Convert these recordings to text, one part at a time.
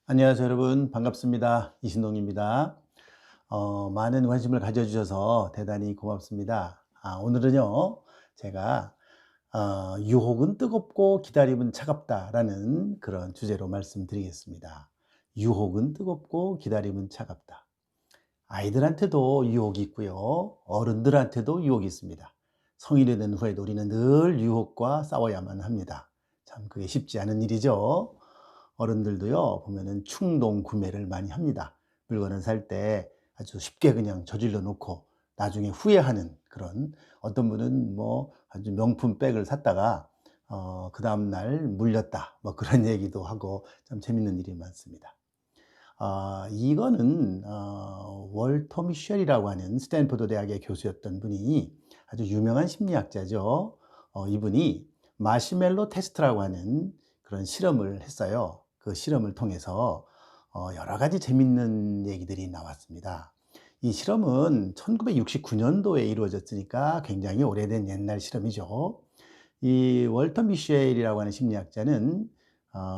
안녕하세요 여러분, 반갑습니다. 이신동입니다. 많은 관심을 가져주셔서 대단히 고맙습니다. 오늘은요 제가 유혹은 뜨겁고 기다림은 차갑다라는 그런 주제로 말씀드리겠습니다. 유혹은 뜨겁고 기다림은 차갑다. 아이들한테도 유혹이 있고요, 어른들한테도 유혹이 있습니다. 성인이 된 후에도 우리는 늘 유혹과 싸워야만 합니다. 참 그게 쉽지 않은 일이죠. 어른들도요 보면은 충동 구매를 많이 합니다. 물건을 살 때 아주 쉽게 그냥 저질러 놓고 나중에 후회하는 그런, 어떤 분은 뭐 아주 명품 백을 샀다가 그 다음 날 물렸다 뭐 그런 얘기도 하고, 참 재밌는 일이 많습니다. 이거는 월터 미셸이라고 하는 스탠포드 대학의 교수였던 분이 아주 유명한 심리학자죠. 이분이 마시멜로 테스트라고 하는 그런 실험을 했어요. 그 실험을 통해서 여러 가지 재밌는 얘기들이 나왔습니다. 이 실험은 1969년도에 이루어졌으니까 굉장히 오래된 옛날 실험이죠. 이 월터 미셸이라고 하는 심리학자는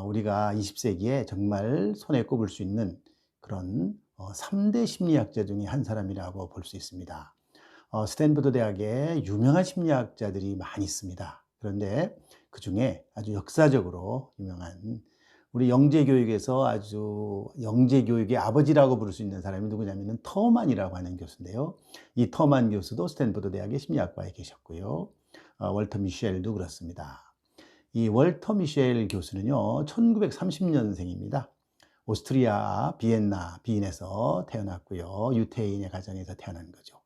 우리가 20세기에 정말 손에 꼽을 수 있는 그런 3대 심리학자 중에 한 사람이라고 볼 수 있습니다. 스탠퍼드 대학에 유명한 심리학자들이 많이 있습니다. 그런데 그중에 아주 역사적으로 유명한, 우리 영재교육에서 아주 영재교육의 아버지라고 부를 수 있는 사람이 누구냐면 터만이라고 하는 교수인데요. 이 터만 교수도 스탠퍼드 대학의 심리학과에 계셨고요. 월터 미셸도 그렇습니다. 이 월터 미셸 교수는요 1930년생입니다. 오스트리아 비엔나 비인에서 태어났고요. 유태인의 가정에서 태어난 거죠.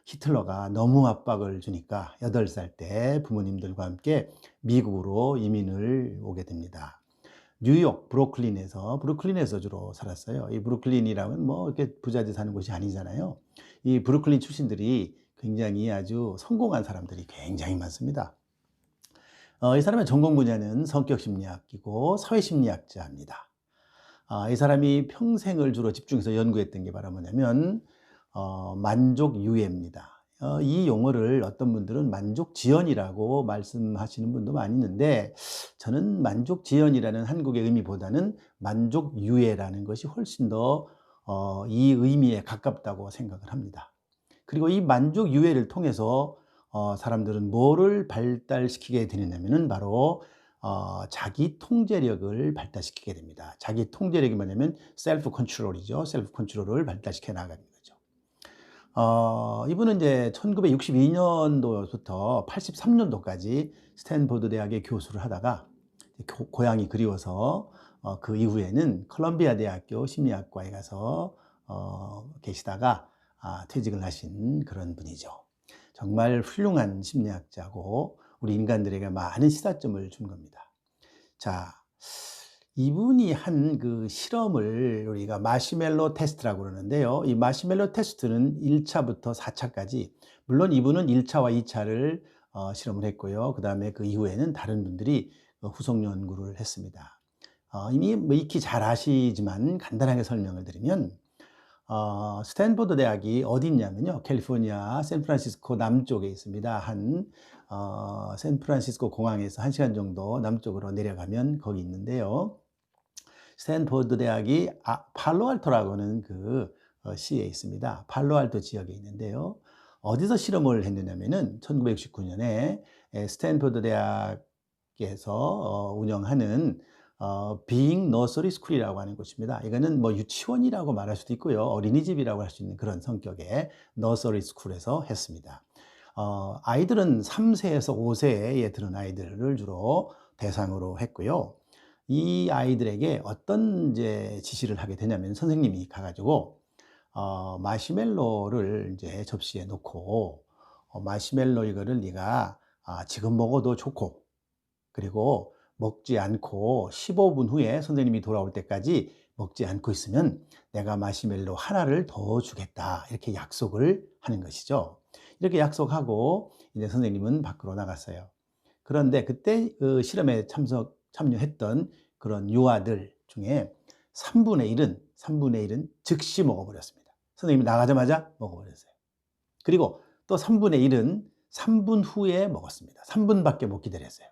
히틀러가 너무 압박을 주니까 8살 때 부모님들과 함께 미국으로 이민을 오게 됩니다. 뉴욕 브루클린에서 주로 살았어요. 이 브루클린이라면 뭐 이렇게 부자들 사는 곳이 아니잖아요. 이 브루클린 출신들이 굉장히 아주 성공한 사람들이 굉장히 많습니다. 이 사람의 전공 분야는 성격심리학이고 사회심리학자입니다. 이 사람이 평생을 주로 집중해서 연구했던 게 바로 뭐냐면 만족유예입니다. 이 용어를 어떤 분들은 만족지연이라고 말씀하시는 분도 많이 있는데, 저는 만족지연이라는 한국의 의미보다는 만족유예라는 것이 훨씬 더 이 의미에 가깝다고 생각을 합니다. 그리고 이 만족유예를 통해서 사람들은 뭐를 발달시키게 되느냐면은 바로 자기 통제력을 발달시키게 됩니다. 자기 통제력이 뭐냐면 셀프 컨트롤이죠. 셀프 컨트롤을 발달시켜 나가는 거죠. 이분은 이제 1962년도부터 83년도까지 스탠포드 대학의 교수를 하다가 고향이 그리워서 그 이후에는 컬럼비아 대학교 심리학과에 가서 계시다가 퇴직을 하신 그런 분이죠. 정말 훌륭한 심리학자고 우리 인간들에게 많은 시사점을 준 겁니다. 자, 이분이 한 그 실험을 우리가 마시멜로 테스트라고 그러는데요. 이 마시멜로 테스트는 1차부터 4차까지, 물론 이분은 1차와 2차를 실험을 했고요. 그 다음에 그 이후에는 다른 분들이 후속 연구를 했습니다. 이미 뭐 익히 잘 아시지만 간단하게 설명을 드리면, 스탠포드 대학이 어디 있냐면요, 캘리포니아 샌프란시스코 남쪽에 있습니다. 샌프란시스코 공항에서 1시간 정도 남쪽으로 내려가면 거기 있는데요. 스탠포드 대학이 팔로알토라고 하는 그 시에 있습니다. 팔로알토 지역에 있는데요. 어디서 실험을 했느냐면은 1969년에 스탠포드 대학에서 운영하는 비잉 너서리 스쿨이라고 하는 곳입니다. 이거는 뭐 유치원이라고 말할 수도 있고요, 어린이집이라고 할 수 있는 그런 성격의 너서리 스쿨에서 했습니다. 아이들은 3세에서 5세에 들은 아이들을 주로 대상으로 했고요. 이 아이들에게 어떤 이제 지시를 하게 되냐면, 선생님이 가가지고 마시멜로를 이제 접시에 놓고 마시멜로 이거를 네가 지금 먹어도 좋고, 그리고 먹지 않고 15분 후에 선생님이 돌아올 때까지 먹지 않고 있으면 내가 마시멜로 하나를 더 주겠다, 이렇게 약속을 하는 것이죠. 이렇게 약속하고 이제 선생님은 밖으로 나갔어요. 그런데 그때 그 실험에 참여했던 그런 유아들 중에 3분의 1은 즉시 먹어버렸습니다. 선생님이 나가자마자 먹어버렸어요. 그리고 또 3분의 1은 3분 후에 먹었습니다. 3분밖에 못 기다렸어요.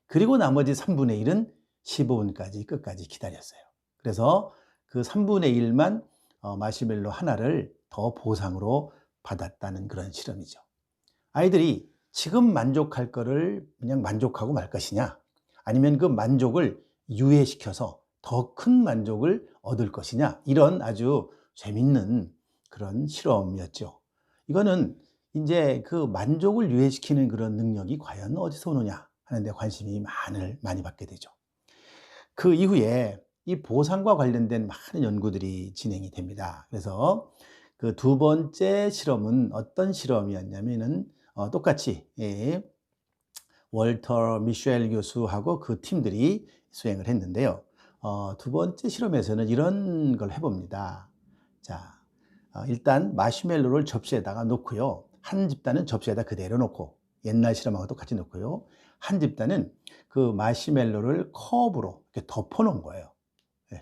그리고 나머지 3분의 1은 15분까지 끝까지 기다렸어요. 그래서 그 3분의 1만 마시멜로 하나를 더 보상으로 받았다는 그런 실험이죠. 아이들이 지금 만족할 거를 그냥 만족하고 말 것이냐, 아니면 그 만족을 유예시켜서 더 큰 만족을 얻을 것이냐, 이런 아주 재밌는 그런 실험이었죠. 이거는 이제 그 만족을 유예시키는 그런 능력이 과연 어디서 오느냐 하는 데 관심이 많이 받게 되죠. 그 이후에 이 보상과 관련된 많은 연구들이 진행이 됩니다. 그래서 그 두 번째 실험은 어떤 실험이었냐면은 똑같이 월터 미셸 교수하고 그 팀들이 수행을 했는데요. 두 번째 실험에서는 이런 걸 해봅니다. 자, 일단 마시멜로를 접시에다가 놓고요. 한 집단은 접시에다 그대로 놓고, 옛날 실험하고 똑같이 놓고요. 한 집단은 그 마시멜로를 컵으로 이렇게 덮어 놓은 거예요.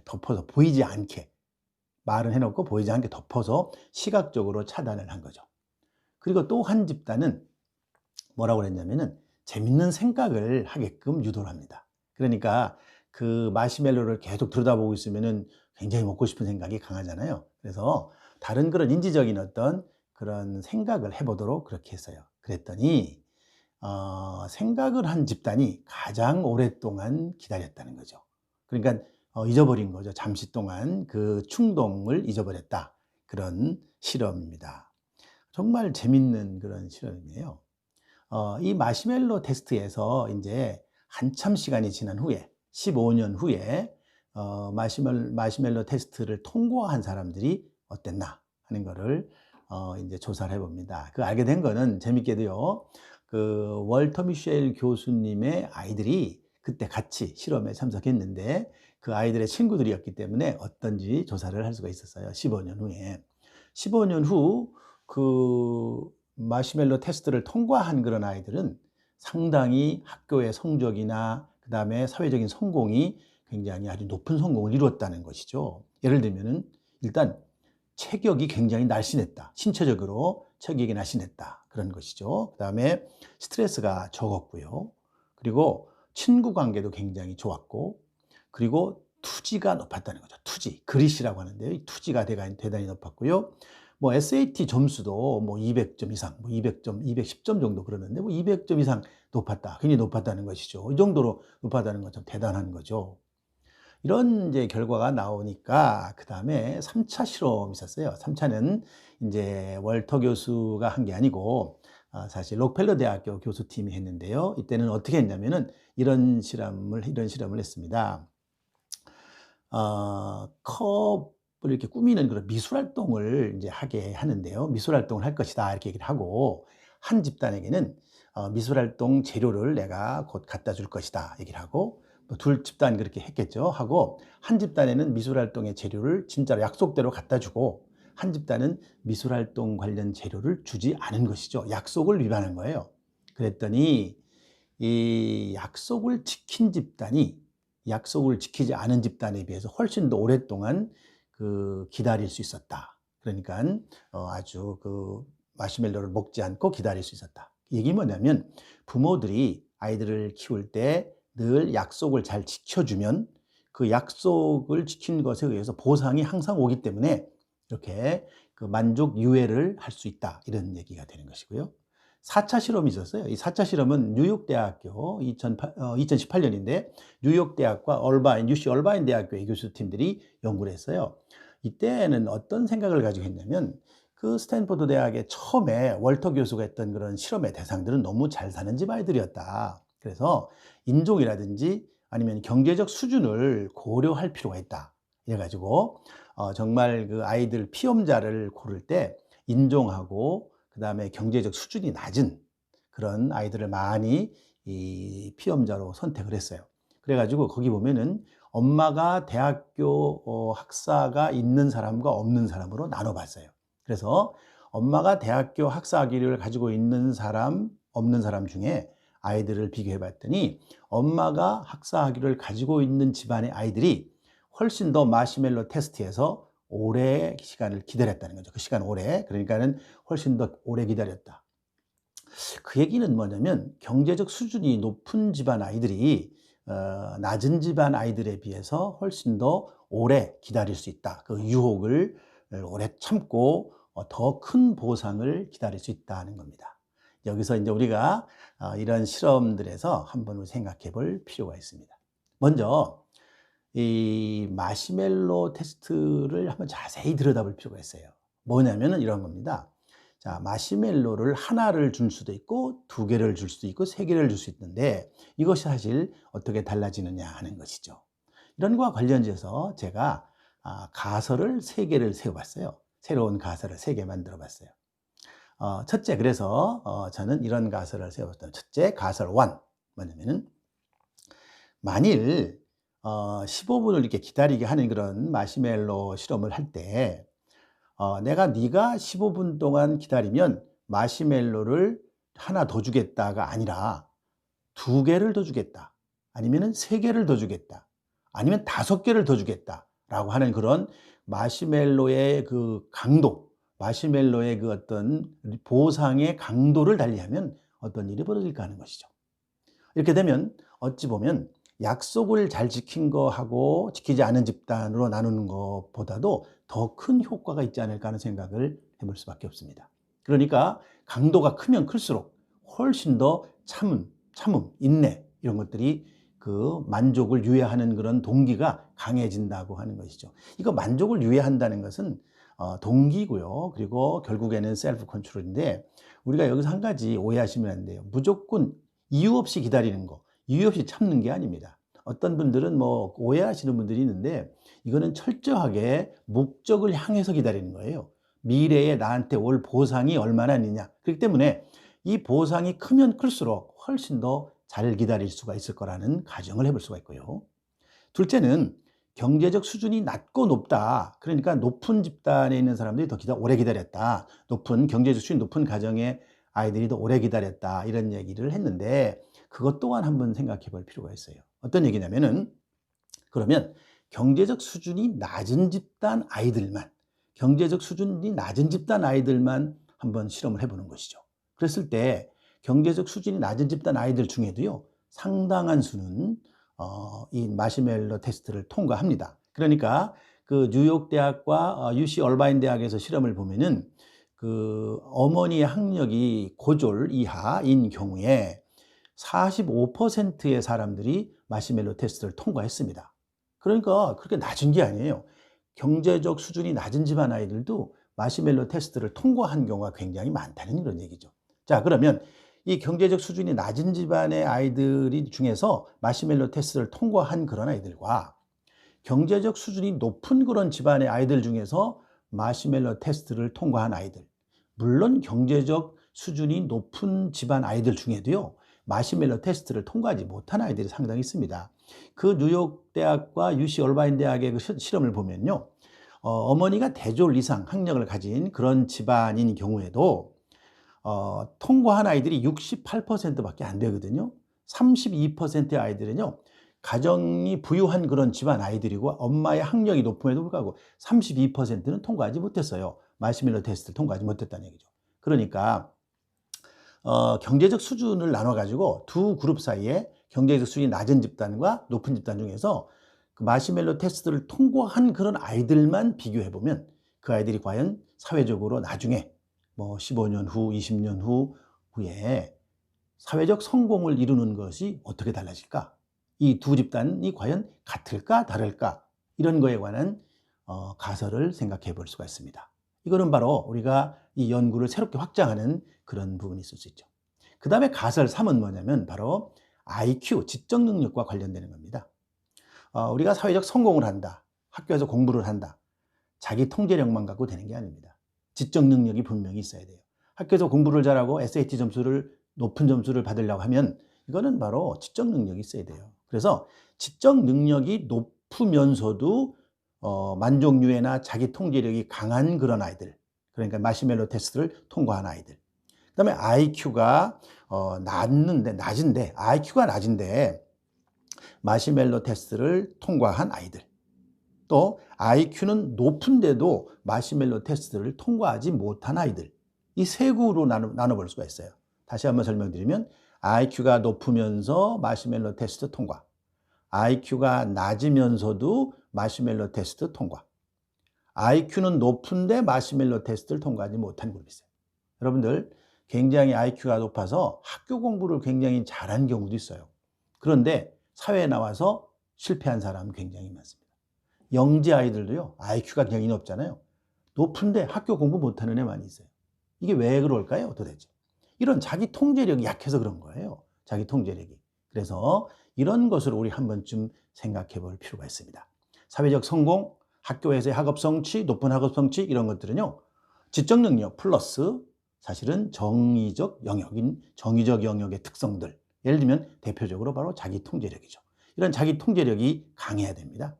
덮어서 보이지 않게. 말은 해놓고 보이지 않게 덮어서 시각적으로 차단을 한 거죠. 그리고 또 한 집단은 뭐라고 그랬냐면은 재밌는 생각을 하게끔 유도를 합니다. 그러니까 그 마시멜로를 계속 들여다보고 있으면은 굉장히 먹고 싶은 생각이 강하잖아요. 그래서 다른 그런 인지적인 어떤 그런 생각을 해보도록 그렇게 했어요. 그랬더니 생각을 한 집단이 가장 오랫동안 기다렸다는 거죠. 그러니까 잊어버린 거죠. 잠시 동안 그 충동을 잊어버렸다. 그런 실험입니다. 정말 재밌는 그런 실험이에요. 이 마시멜로 테스트에서 이제 한참 시간이 지난 후에 15년 후에 마시멜로 테스트를 통과한 사람들이 어땠나 하는 거를 이제 조사를 해봅니다. 그 알게 된 거는 재밌게도요. 그 월터 미셸 교수님의 아이들이 그때 같이 실험에 참석했는데 그 아이들의 친구들이었기 때문에 어떤지 조사를 할 수가 있었어요. 15년 후에. 15년 후 그 마시멜로 테스트를 통과한 그런 아이들은 상당히 학교의 성적이나 그 다음에 사회적인 성공이 굉장히 아주 높은 성공을 이루었다는 것이죠. 예를 들면은 일단 체격이 굉장히 날씬했다. 신체적으로 체격이 날씬했다. 그런 것이죠. 그 다음에 스트레스가 적었고요. 그리고 친구 관계도 굉장히 좋았고, 그리고 투지가 높았다는 거죠. 투지, 그릿이라고 하는데요. 이 투지가 대단히 높았고요. 뭐 SAT 점수도 뭐 200점 이상, 뭐 200점, 210점 정도 그러는데 뭐 200점 이상 높았다. 굉장히 높았다는 것이죠. 이 정도로 높았다는 건 좀 대단한 거죠. 이런 이제 결과가 나오니까 그 다음에 3차 실험이 있었어요. 3차는 이제 월터 교수가 한 게 아니고 사실 록펠러 대학교 교수팀이 했는데요. 이때는 어떻게 했냐면은 이런 실험을 했습니다. 컵을 이렇게 꾸미는 그런 미술 활동을 이제 하게 하는데요. 미술 활동을 할 것이다 이렇게 얘기를 하고, 한 집단에게는 미술 활동 재료를 내가 곧 갖다 줄 것이다 얘기를 하고, 둘 집단 그렇게 했겠죠. 하고 한 집단에는 미술 활동의 재료를 진짜로 약속대로 갖다 주고, 한 집단은 미술 활동 관련 재료를 주지 않은 것이죠. 약속을 위반한 거예요. 그랬더니 이 약속을 지킨 집단이 약속을 지키지 않은 집단에 비해서 훨씬 더 오랫동안 그 기다릴 수 있었다. 그러니까 아주 그 마시멜로를 먹지 않고 기다릴 수 있었다. 이게 뭐냐면 부모들이 아이들을 키울 때 늘 약속을 잘 지켜주면 그 약속을 지킨 것에 의해서 보상이 항상 오기 때문에 이렇게 그 만족 유예를 할 수 있다. 이런 얘기가 되는 것이고요. 4차 실험이 있었어요. 이 4차 실험은 뉴욕대학교 2018년인데 뉴욕대학과 UC 얼바인 대학교의 교수팀들이 연구를 했어요. 이때는 어떤 생각을 가지고 했냐면 그 스탠포드 대학에 처음에 월터 교수가 했던 그런 실험의 대상들은 너무 잘 사는 집 아이들이었다. 그래서 인종이라든지 아니면 경제적 수준을 고려할 필요가 있다. 이래가지고 정말 그 아이들 피험자를 고를 때 인종하고 그 다음에 경제적 수준이 낮은 그런 아이들을 많이 이 피험자로 선택을 했어요. 그래가지고 거기 보면은 엄마가 대학교 학사가 있는 사람과 없는 사람으로 나눠봤어요. 그래서 엄마가 대학교 학사 학위를 가지고 있는 사람, 없는 사람 중에 아이들을 비교해 봤더니 엄마가 학사 학위를 가지고 있는 집안의 아이들이 훨씬 더 마시멜로 테스트에서 오래 시간을 기다렸다는 거죠. 그 시간 오래. 그러니까는 훨씬 더 오래 기다렸다. 그 얘기는 뭐냐면 경제적 수준이 높은 집안 아이들이 낮은 집안 아이들에 비해서 훨씬 더 오래 기다릴 수 있다. 그 유혹을 오래 참고 더 큰 보상을 기다릴 수 있다는 겁니다. 여기서 이제 우리가 이런 실험들에서 한번 생각해 볼 필요가 있습니다. 먼저 이 마시멜로 테스트를 한번 자세히 들여다볼 필요가 있어요. 뭐냐면은 이런 겁니다. 자, 마시멜로를 하나를 줄 수도 있고 두 개를 줄 수도 있고 세 개를 줄 수 있는데 이것이 사실 어떻게 달라지느냐 하는 것이죠. 이런 거와 관련해서 제가 가설을 세 개를 세워봤어요. 새로운 가설을 세 개 만들어 봤어요. 첫째, 그래서 저는 이런 가설을 세워봤어요. 첫째, 가설 1. 뭐냐면은 만일 15분을 이렇게 기다리게 하는 그런 마시멜로 실험을 할 때 네가 15분 동안 기다리면 마시멜로를 하나 더 주겠다가 아니라 두 개를 더 주겠다. 아니면 세 개를 더 주겠다. 아니면 다섯 개를 더 주겠다라고 하는 그런 마시멜로의 그 강도, 마시멜로의 그 어떤 보상의 강도를 달리하면 어떤 일이 벌어질까 하는 것이죠. 이렇게 되면 어찌 보면 약속을 잘 지킨 거하고 지키지 않은 집단으로 나누는 것보다도 더 큰 효과가 있지 않을까 하는 생각을 해볼 수밖에 없습니다. 그러니까 강도가 크면 클수록 훨씬 더 참음, 인내 이런 것들이 그 만족을 유예하는 그런 동기가 강해진다고 하는 것이죠. 이거 만족을 유예한다는 것은 동기고요. 그리고 결국에는 셀프 컨트롤인데 우리가 여기서 한 가지 오해하시면 안 돼요. 무조건 이유 없이 기다리는 거, 이유 없이 참는 게 아닙니다. 어떤 분들은 뭐 오해하시는 분들이 있는데 이거는 철저하게 목적을 향해서 기다리는 거예요. 미래에 나한테 올 보상이 얼마나 있느냐. 그렇기 때문에 이 보상이 크면 클수록 훨씬 더 잘 기다릴 수가 있을 거라는 가정을 해볼 수가 있고요. 둘째는 경제적 수준이 낮고 높다. 그러니까 높은 집단에 있는 사람들이 더 오래 기다렸다. 경제적 수준이 높은 가정의 아이들이 더 오래 기다렸다. 이런 얘기를 했는데 그것 또한 한번 생각해 볼 필요가 있어요. 어떤 얘기냐면은 그러면 경제적 수준이 낮은 집단 아이들만 한번 실험을 해보는 것이죠. 그랬을 때 경제적 수준이 낮은 집단 아이들 중에도요 상당한 수는 이 마시멜로 테스트를 통과합니다. 그러니까 그 뉴욕 대학과 UC 얼바인 대학에서 실험을 보면은 그 어머니의 학력이 고졸 이하인 경우에 45%의 사람들이 마시멜로 테스트를 통과했습니다. 그러니까 그렇게 낮은 게 아니에요. 경제적 수준이 낮은 집안 아이들도 마시멜로 테스트를 통과한 경우가 굉장히 많다는 이런 얘기죠. 자, 그러면 이 경제적 수준이 낮은 집안의 아이들이 중에서 마시멜로 테스트를 통과한 그런 아이들과 경제적 수준이 높은 그런 집안의 아이들 중에서 마시멜로 테스트를 통과한 아이들, 물론 경제적 수준이 높은 집안 아이들 중에도요 마시멜로 테스트를 통과하지 못한 아이들이 상당히 있습니다. 그 뉴욕 대학과 UC 얼바인 대학의 그 실험을 보면요 어머니가 대졸 이상 학력을 가진 그런 집안인 경우에도 통과한 아이들이 68%밖에 안 되거든요. 32%의 아이들은요 가정이 부유한 그런 집안 아이들이고 엄마의 학력이 높음에도 불구하고 32%는 통과하지 못했어요. 마시멜로 테스트를 통과하지 못했다는 얘기죠. 그러니까 경제적 수준을 나눠 가지고 두 그룹 사이에 경제적 수준이 낮은 집단과 높은 집단 중에서 그 마시멜로 테스트를 통과한 그런 아이들만 비교해 보면 그 아이들이 과연 사회적으로 나중에 뭐 15년 후, 20년 후에 사회적 성공을 이루는 것이 어떻게 달라질까? 이 두 집단이 과연 같을까 다를까? 이런 거에 관한 가설을 생각해 볼 수가 있습니다. 이거는 바로 우리가 이 연구를 새롭게 확장하는 그런 부분이 있을 수 있죠. 그 다음에 가설 3은 뭐냐면 바로 IQ, 지적 능력과 관련되는 겁니다. 우리가 사회적 성공을 한다, 학교에서 공부를 한다, 자기 통제력만 갖고 되는 게 아닙니다. 지적 능력이 분명히 있어야 돼요. 학교에서 공부를 잘하고 SAT 높은 점수를 받으려고 하면 이거는 바로 지적 능력이 있어야 돼요. 그래서 지적 능력이 높으면서도 만족유예나 자기 통제력이 강한 그런 아이들, 그러니까 마시멜로 테스트를 통과한 아이들. 그 다음에 IQ가 낮은데 마시멜로 테스트를 통과한 아이들. 또 IQ는 높은데도 마시멜로 테스트를 통과하지 못한 아이들. 이 세 그룹으로 나눠볼 수가 있어요. 다시 한번 설명드리면 IQ가 높으면서 마시멜로 테스트 통과, IQ가 낮으면서도 마시멜로 테스트 통과. IQ는 높은데 마시멜로 테스트를 통과하지 못한 그룹이 있어요. 여러분들 굉장히 IQ가 높아서 학교 공부를 굉장히 잘한 경우도 있어요. 그런데 사회에 나와서 실패한 사람은 굉장히 많습니다. 영재 아이들도요, IQ가 굉장히 높잖아요. 높은데 학교 공부 못하는 애 많이 있어요. 이게 왜 그럴까요, 도대체? 이런 자기 통제력이 약해서 그런 거예요. 자기 통제력이. 그래서 이런 것을 우리 한 번쯤 생각해 볼 필요가 있습니다. 사회적 성공, 학교에서의 학업 성취, 높은 학업 성취 이런 것들은요, 지적 능력 플러스 사실은 정의적 영역의 특성들. 예를 들면 대표적으로 바로 자기 통제력이죠. 이런 자기 통제력이 강해야 됩니다.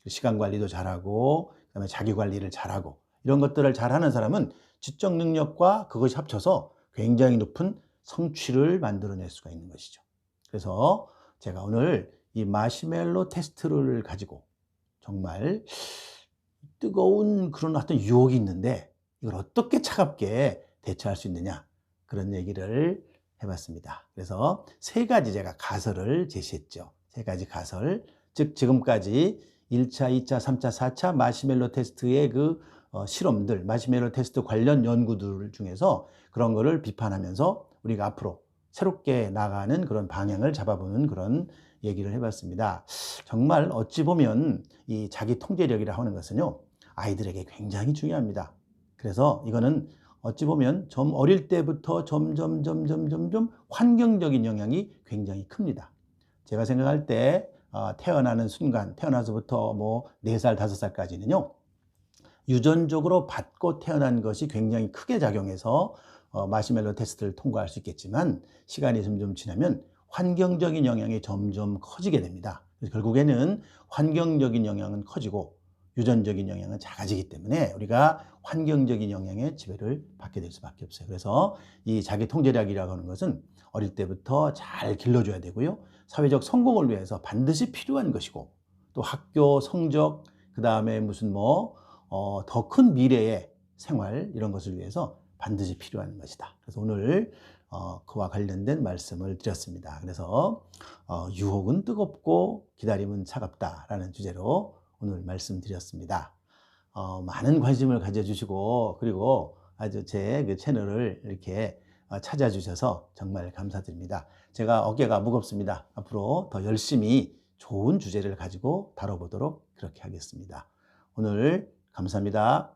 시간 관리도 잘하고, 그다음에 자기 관리를 잘하고, 이런 것들을 잘하는 사람은 지적 능력과 그것이 합쳐서 굉장히 높은 성취를 만들어낼 수가 있는 것이죠. 그래서 제가 오늘 이 마시멜로 테스트를 가지고 정말 뜨거운 그런 어떤 유혹이 있는데 이걸 어떻게 차갑게 대처할 수 있느냐, 그런 얘기를 해봤습니다. 그래서 세 가지 제가 가설을 제시했죠. 세 가지 가설. 즉 지금까지 1차, 2차, 3차, 4차 마시멜로 테스트의 그 실험들, 마시멜로 테스트 관련 연구들 중에서 그런 거를 비판하면서 우리가 앞으로 새롭게 나가는 그런 방향을 잡아보는 그런 얘기를 해봤습니다. 정말 어찌 보면 이 자기 통제력이라 하는 것은요, 아이들에게 굉장히 중요합니다. 그래서 이거는 어찌 보면 좀 어릴 때부터 점점 환경적인 영향이 굉장히 큽니다. 제가 생각할 때 태어나는 순간, 태어나서부터 뭐 4살, 5살까지는요, 유전적으로 받고 태어난 것이 굉장히 크게 작용해서 마시멜로 테스트를 통과할 수 있겠지만 시간이 점점 지나면 환경적인 영향이 점점 커지게 됩니다. 그래서 결국에는 환경적인 영향은 커지고 유전적인 영향은 작아지기 때문에 우리가 환경적인 영향에 지배를 받게 될 수밖에 없어요. 그래서 이 자기 통제력이라고 하는 것은 어릴 때부터 잘 길러줘야 되고요. 사회적 성공을 위해서 반드시 필요한 것이고, 또 학교 성적, 그 다음에 무슨 더 큰 미래의 생활, 이런 것을 위해서 반드시 필요한 것이다. 그래서 오늘 그와 관련된 말씀을 드렸습니다. 그래서 유혹은 뜨겁고 기다림은 차갑다라는 주제로 오늘 말씀드렸습니다. 많은 관심을 가져주시고, 그리고 아주 제 그 채널을 이렇게 찾아주셔서 정말 감사드립니다. 제가 어깨가 무겁습니다. 앞으로 더 열심히 좋은 주제를 가지고 다뤄보도록 그렇게 하겠습니다. 오늘 감사합니다.